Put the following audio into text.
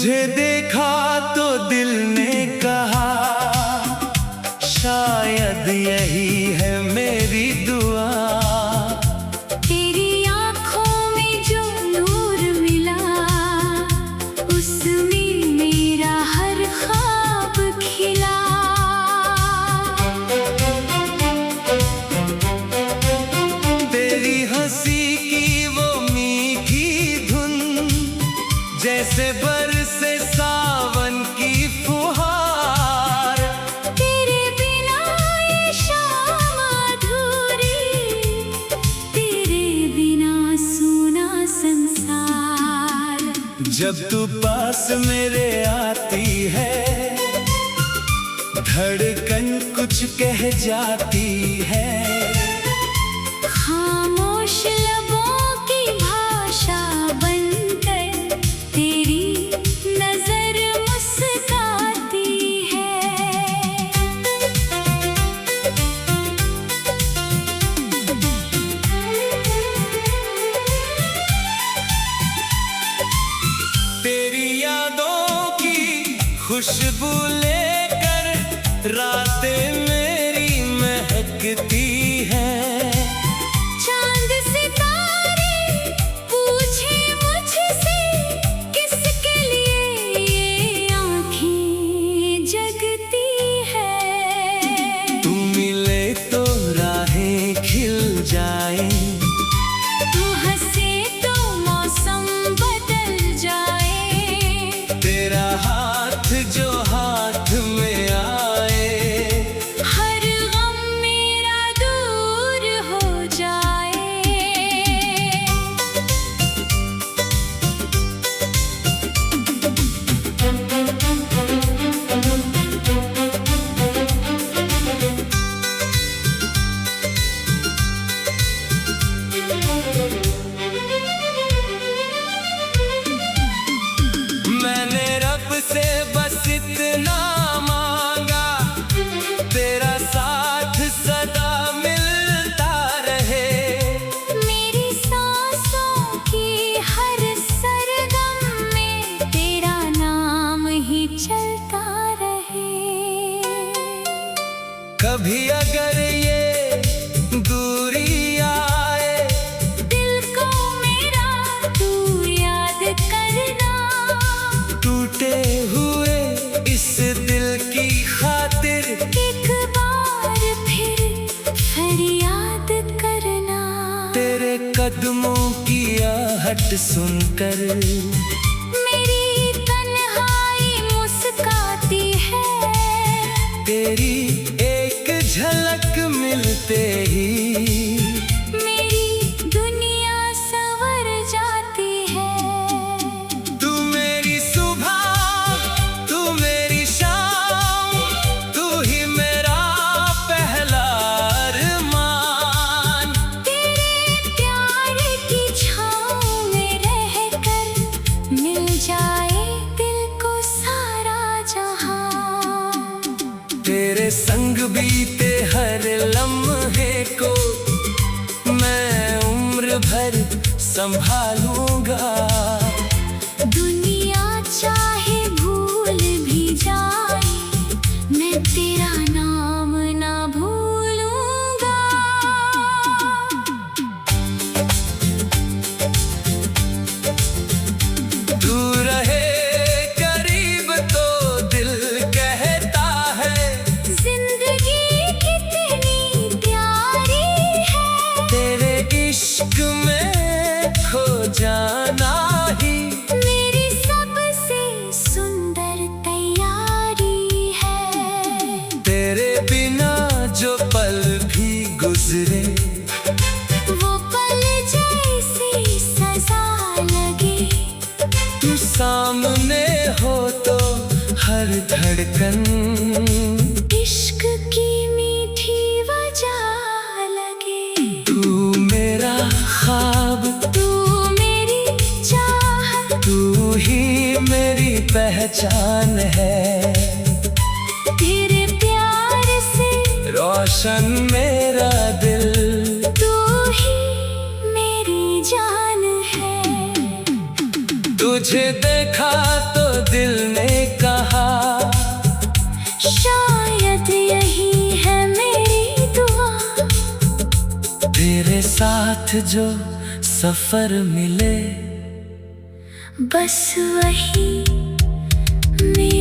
तुझे देखा तो दिल ने कहा शायद यही है मेरी दुआ। तेरी आँखों में जो नूर मिला उसमें मेरा हर ख्वाब खिला। तेरी हंसी की वो मीठी धुन जैसे बरसे सावन की फुहार। तेरे बिना ये शाम अधूरी, तेरे बिना सूना संसार। जब तू पास मेरे आती है धड़कन कुछ कह जाती है। खामोश लबों की भाषा बनकर तेरी नजर मुस्काती है। तेरी यादों की खुशबू लेकर रातें मेरी महकती हैं। चांद सितारे पूछे मुझसे किसके लिए ये आँखें जगती है। तू मिले तो राहें खिल जाए, तू हंसे तो मौसम बदल जाए। तेरा हाथ जो हाथ में आए हर गम मेरा दूर हो जाए। मैंने रब से बस इतना मांगा तेरा साथ सदा मिलता रहे। मेरी सांसों की हर सरगम में तेरा नाम ही चलता रहे। कभी अगर ये दूरी आए दिल को मेरा तू याद करना। टूटे हुए इस दिल की खातिर एक बार फिर फरियाद करना। तेरे कदमों की आहट सुनकर मेरी तन्हाई मुस्काती है। तेरी एक झलक मिलते ही मेरी दुनिया संवर जाती है। तू मेरी सुबह तू मेरी शाम तू ही मेरा पहला अरमान। तेरे प्यार की छाँव में रहकर मिल जाए दिल को सारा जहां। तेरे संग बीते हर लम्हे को मैं उम्र भर संभालूंगा। दुनिया चाहे भूल भी जाए मैं तेरा नाम ना भूलूंगा। तू रहे करीब तो दिल कहता है जिंदगी कितनी प्यारी है। तेरे इश्क में खो जाना ही मेरी सबसे सुंदर तैयारी है। तेरे बिना जो पल भी गुजरे वो पल जैसी सजा लगे। तू सामने हो तो हर धड़कन इश्क की मीठी वजह लगे। तू मेरा ख्वाब तू मेरी चाहत, तू ही मेरी पहचान है। तेरे प्यार से रोशन मेरा दिल तू ही मेरी जान है। तुझे देखा तो दिल ने कहा, शायद यही है मेरी दुआ। तेरे साथ जो सफर मिले, बस वही मेरी